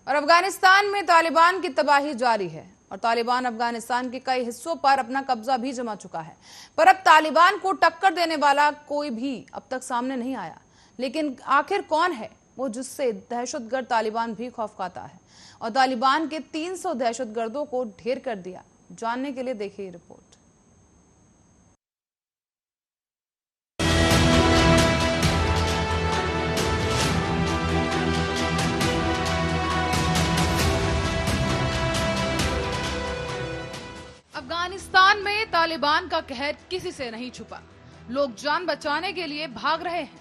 और अफगानिस्तान में तालिबान की तबाही जारी है और तालिबान अफगानिस्तान के कई हिस्सों पर अपना कब्जा भी जमा चुका है। पर अब तालिबान को टक्कर देने वाला कोई भी अब तक सामने नहीं आया। लेकिन आखिर कौन है वो जिससे दहशतगर्द तालिबान भी खौफ खाता है और तालिबान के 300 दहशतगर्दों को ढेर कर दिया? जानने के लिए देखिए रिपोर्ट। अफगानिस्तान में तालिबान का कहर किसी से नहीं छुपा। लोग जान बचाने के लिए भाग रहे हैं।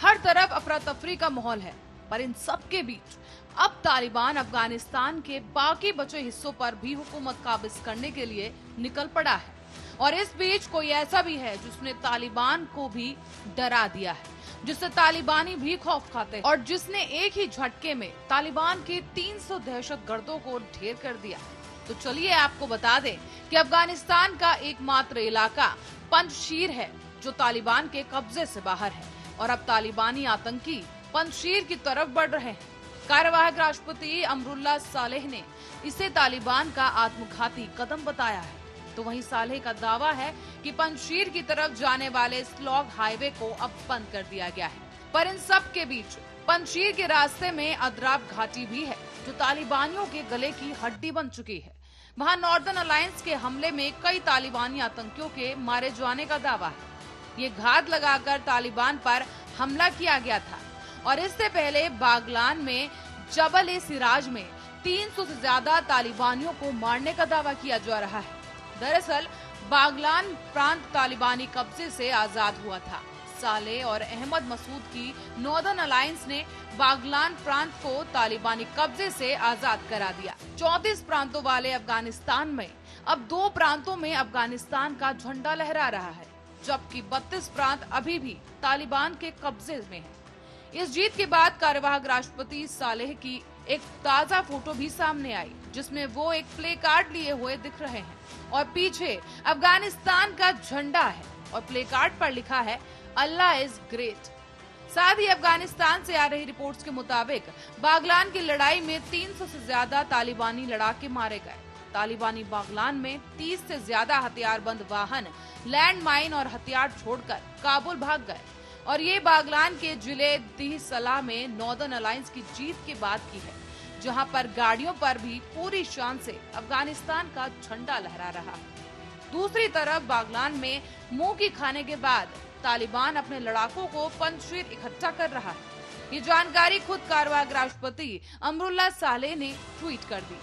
हर तरफ अफरा तफरी का माहौल है। पर इन सब के बीच अब तालिबान अफगानिस्तान के बाकी बचे हिस्सों पर भी हुकूमत काबिज करने के लिए निकल पड़ा है। और इस बीच कोई ऐसा भी है जिसने तालिबान को भी डरा दिया है, जिससे तालिबानी भी खौफ खाते हैं और जिसने एक ही झटके में तालिबान के 300 दहशतगर्दों को ढेर कर दिया। तो चलिए आपको बता दें कि अफगानिस्तान का एकमात्र इलाका पंजशीर है जो तालिबान के कब्जे से बाहर है और अब तालिबानी आतंकी पंजशीर की तरफ बढ़ रहे हैं। कार्यवाहक राष्ट्रपति अमरुल्लाह सालेह ने इसे तालिबान का आत्मघाती कदम बताया है। तो वहीं सालेह का दावा है कि पंजशीर की तरफ जाने वाले स्लॉग हाईवे को अब बंद कर दिया गया है। पर इन सब के बीच पंजशीर के रास्ते में अद्राब घाटी भी है जो तालिबानियों के गले की हड्डी बन चुकी है। वहां नॉर्दर्न अलायंस के हमले में कई तालिबानी आतंकियों के मारे जाने का दावा है। ये घात लगाकर तालिबान पर हमला किया गया था और इससे पहले बागलान में जबल ए सिराज में 300 से ज्यादा तालिबानियों को मारने का दावा किया जा रहा है। दरअसल बागलान प्रांत तालिबानी कब्जे से आजाद हुआ था। सालेह और अहमद मसूद की नॉर्दर्न अलायंस ने बागलान प्रांत को तालिबानी कब्जे से आजाद करा दिया। 34 प्रांतों वाले अफगानिस्तान में अब 2 प्रांतों में अफगानिस्तान का झंडा लहरा रहा है, जबकि 32 प्रांत अभी भी तालिबान के कब्जे में है। इस जीत के बाद कार्यवाहक राष्ट्रपति सालेह की एक ताजा फोटो भी सामने आई, जिसमें वो एक प्ले कार्ड लिए हुए दिख रहे हैं और पीछे अफगानिस्तान का झंडा है और प्ले कार्ड पर लिखा है अल्लाह इज ग्रेट। साथ ही अफगानिस्तान से आ रही रिपोर्ट्स के मुताबिक बागलान की लड़ाई में 300 से ज्यादा तालिबानी लड़ाके मारे गए। तालिबानी बागलान में 30 से ज्यादा हथियारबंद वाहन, लैंड माइन और हथियार छोड़कर काबुल भाग गए और ये बागलान के जिले दीह सलाह में नॉर्दर्न अलायंस की जीत के बाद की है, जहां पर गाड़ियों पर भी पूरी शान से अफगानिस्तान का झंडा लहरा रहा। दूसरी तरफ बागलान में मुंह की खाने के बाद तालिबान अपने लड़ाकों को पंजशीर इकट्ठा कर रहा है। ये जानकारी खुद कार्यवाहक राष्ट्रपति अमरुल्लाह सालेह ने ट्वीट कर दी।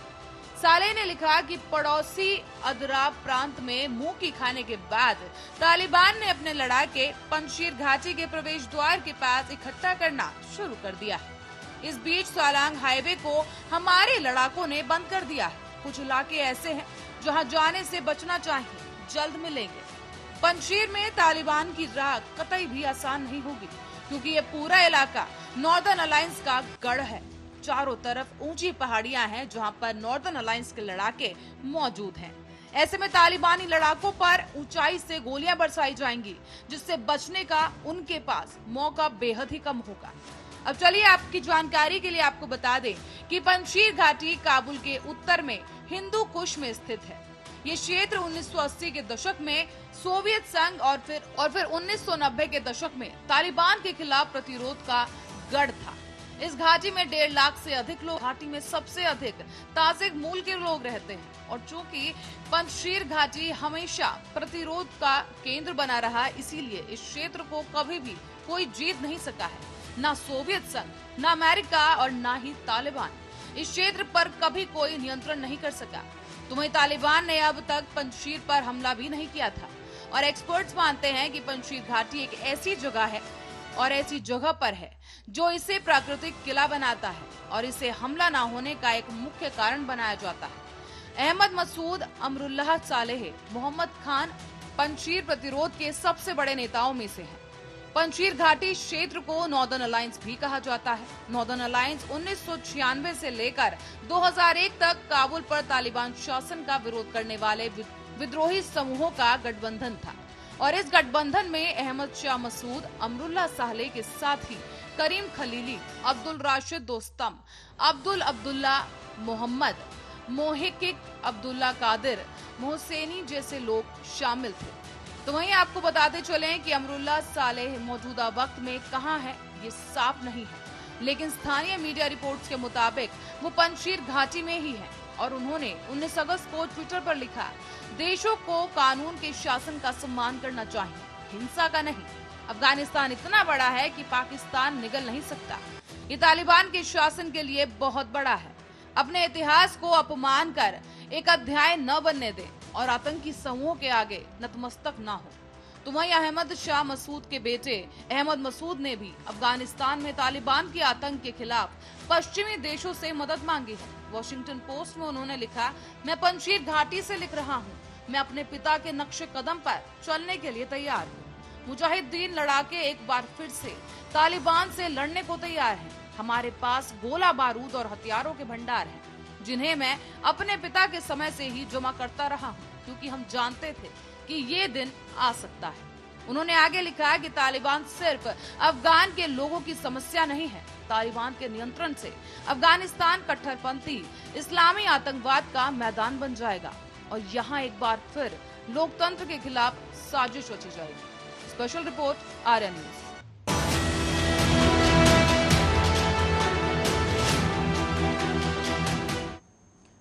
सालेह ने लिखा कि पड़ोसी अदराब प्रांत में मुंह की खाने के बाद तालिबान ने अपने लड़ाके पंजशीर घाटी के प्रवेश द्वार के पास इकट्ठा करना शुरू कर दिया है। इस बीच सालांग हाईवे को हमारे लड़ाकों ने बंद कर दिया है। कुछ इलाके ऐसे हैं जहां जाने से बचना चाहिए, जल्द मिलेंगे। पंजशीर में तालिबान की राह कतई भी आसान नहीं होगी, क्योंकि ये पूरा इलाका नॉर्दर्न अलायंस का गढ़ है। चारों तरफ ऊंची पहाड़ियां हैं जहां पर नॉर्दर्न अलायंस के लड़ाके मौजूद हैं। ऐसे में तालिबानी लड़ाकों पर ऊंचाई से गोलियां बरसाई जाएंगी, जिससे बचने का उनके पास मौका बेहद ही कम होगा। अब चलिए आपकी जानकारी के लिए आपको बता दें कि पंजशीर घाटी काबुल के उत्तर में हिंदू कुश में स्थित है। ये क्षेत्र 1980 के दशक में सोवियत संघ और फिर 1990 के दशक में तालिबान के खिलाफ प्रतिरोध का गढ़ था। इस घाटी में 1.5 लाख से अधिक लोग, घाटी में सबसे अधिक ताजिक मूल के लोग रहते हैं और चूंकि पंजशीर घाटी हमेशा प्रतिरोध का केंद्र बना रहा, इसीलिए इस क्षेत्र को कभी भी कोई जीत नहीं सका है। न सोवियत संघ, न अमेरिका और न ही तालिबान इस क्षेत्र पर कभी कोई नियंत्रण नहीं कर सका। तो वहीं तालिबान ने अब तक पंजशीर पर हमला भी नहीं किया था और एक्सपर्ट्स मानते हैं कि पंजशीर घाटी एक ऐसी जगह है और ऐसी जगह पर है जो इसे प्राकृतिक किला बनाता है और इसे हमला न होने का एक मुख्य कारण बनाया जाता है। अहमद मसूद, अमरुल्लाह सालेह, मोहम्मद खान पंजशीर प्रतिरोध के सबसे बड़े नेताओं में से हैं। पंजशीर घाटी क्षेत्र को नॉर्दर्न अलायंस भी कहा जाता है। नॉर्दर्न अलायंस 1996 से लेकर 2001 तक काबुल पर तालिबान शासन का विरोध करने वाले विद्रोही समूहों का गठबंधन था और इस गठबंधन में अहमद शाह मसूद, अमरुल्लाह सालेह के साथ ही करीम खलीली, अब्दुल राशिद दोस्तम, अब्दुल अब्दुल्ला मोहम्मद, मोहिकिक अब्दुल्ला कादिर, मोहसेनी जैसे लोग शामिल थे। तो वहीं आपको बताते चलें कि अमरुल्लाह सालेह मौजूदा वक्त में कहां है ये साफ नहीं है, लेकिन स्थानीय मीडिया रिपोर्ट्स के मुताबिक वो पंजशीर घाटी में ही है और उन्होंने 19 अगस्त को ट्विटर पर लिखा, देशों को कानून के शासन का सम्मान करना चाहिए, हिंसा का नहीं। अफगानिस्तान इतना बड़ा है कि पाकिस्तान निगल नहीं सकता। ये तालिबान के शासन के लिए बहुत बड़ा है। अपने इतिहास को अपमान कर एक अध्याय न बनने दें और आतंकी समूहों के आगे नतमस्तक न हो। तो वहीं अहमद शाह मसूद के बेटे अहमद मसूद ने भी अफगानिस्तान में तालिबान के आतंक के खिलाफ पश्चिमी देशों से मदद मांगी है। वॉशिंगटन पोस्ट में उन्होंने लिखा, मैं पंजशीर घाटी से लिख रहा हूँ, मैं अपने पिता के नक्शे कदम पर चलने के लिए तैयार हूँ। मुजाहिदीन लड़ाके एक बार फिर से तालिबान से लड़ने को तैयार हैं। हमारे पास गोला बारूद और हथियारों के भंडार हैं, जिन्हें मैं अपने पिता के समय से ही जमा करता रहा हूँ, क्योंकि हम जानते थे कि ये दिन आ सकता है। उन्होंने आगे लिखा कि तालिबान सिर्फ अफगान के लोगों की समस्या नहीं है। तालिबान के नियंत्रण से अफगानिस्तान कट्टरपंथी इस्लामी आतंकवाद का मैदान बन जाएगा और यहाँ एक बार फिर लोकतंत्र के खिलाफ साजिश रची जाएगी। Special report, Aryan news.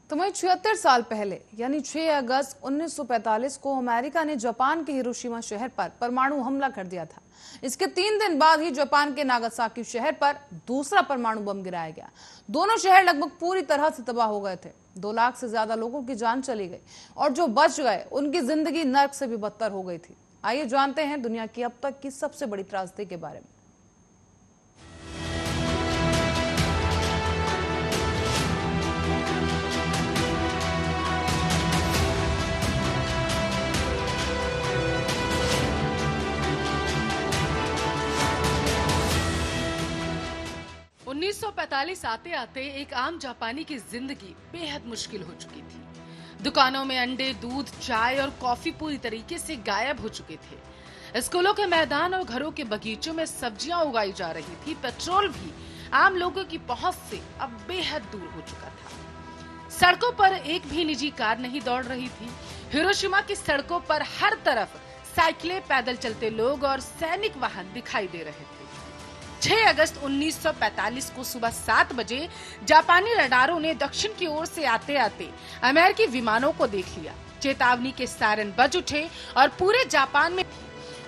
तो वहीं 76 साल पहले यानी 6 अगस्त 1945 को अमेरिका ने जापान के हिरोशिमा शहर पर परमाणु हमला कर दिया था। इसके 3 दिन बाद ही जापान के नागासाकी शहर पर दूसरा परमाणु बम गिराया गया। दोनों शहर लगभग पूरी तरह से तबाह हो गए थे। 2 लाख से ज्यादा लोगों की जान चली गई और जो बच गए उनकी जिंदगी नर्क से भी बदतर हो गई थी। आइए जानते हैं दुनिया की अब तक की सबसे बड़ी त्रासदी के बारे में। 1945 आते आते एक आम जापानी की जिंदगी बेहद मुश्किल हो चुकी थी। दुकानों में अंडे, दूध, चाय और कॉफी पूरी तरीके से गायब हो चुके थे। स्कूलों के मैदान और घरों के बगीचों में सब्जियां उगाई जा रही थी। पेट्रोल भी आम लोगों की पहुंच से अब बेहद दूर हो चुका था। सड़कों पर एक भी निजी कार नहीं दौड़ रही थी। हिरोशिमा की सड़कों पर हर तरफ साइकिलें, पैदल चलते लोग और सैनिक वाहन दिखाई दे रहे थे। 6 अगस्त 1945 को सुबह 7 बजे जापानी रडारों ने दक्षिण की ओर से आते आते अमेरिकी विमानों को देख लिया। चेतावनी के सायरन बज उठे और पूरे जापान में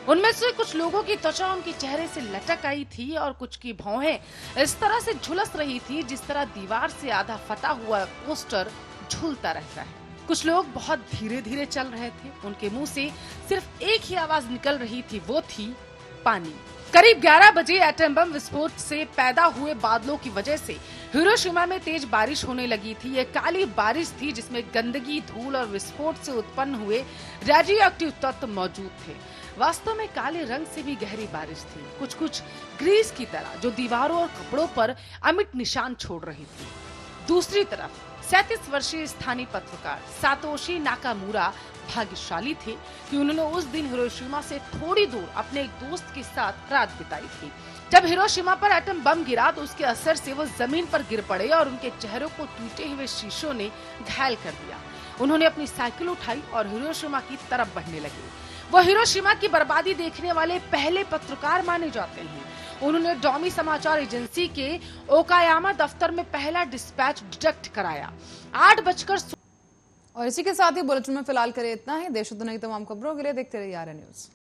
उनमें से कुछ लोगों की त्वचा उनके चेहरे से लटक आई थी और कुछ की भौहें इस तरह से झुलस रही थी जिस तरह दीवार से आधा फटा हुआ पोस्टर झूलता रहता है। कुछ लोग बहुत धीरे धीरे चल रहे थे। उनके मुंह से सिर्फ एक ही आवाज निकल रही थी, वो थी पानी। करीब 11 बजे एटम बम विस्फोट से पैदा हुए बादलों की वजह से हिरोशिमा में तेज बारिश होने लगी थी। ये काली बारिश थी जिसमें गंदगी, धूल और विस्फोट से उत्पन्न हुए रेडियोएक्टिव तत्व मौजूद थे। वास्तव में काले रंग से भी गहरी बारिश थी, कुछ कुछ ग्रीस की तरह, जो दीवारों और कपड़ों पर अमिट निशान छोड़ रही थी। दूसरी तरफ 37 वर्षीय स्थानीय पत्रकार सातोशी नाकामुरा भाग्यशाली थे कि उन्होंने उस दिन हिरोशिमा से थोड़ी दूर अपने एक दोस्त के साथ रात बिताई थी। जब हिरोशिमा पर एटम बम गिरा तो उसके असर से वो जमीन पर गिर पड़े और उनके चेहरों को टूटे हुए शीशों ने घायल कर दिया। उन्होंने अपनी साइकिल उठाई और हिरोशिमा की तरफ बढ़ने लगे। वो हिरोशिमा की बर्बादी देखने वाले पहले पत्रकार माने जाते हैं। उन्होंने डोमी समाचार एजेंसी के ओकायामा दफ्तर में पहला डिस्पैच डिटेक्ट कराया। 8 और इसी के साथ ही बुलेटिन में फिलहाल करें इतना ही। देश और दुनिया की तमाम खबरों के लिए देखते रहिए आर्यन न्यूज।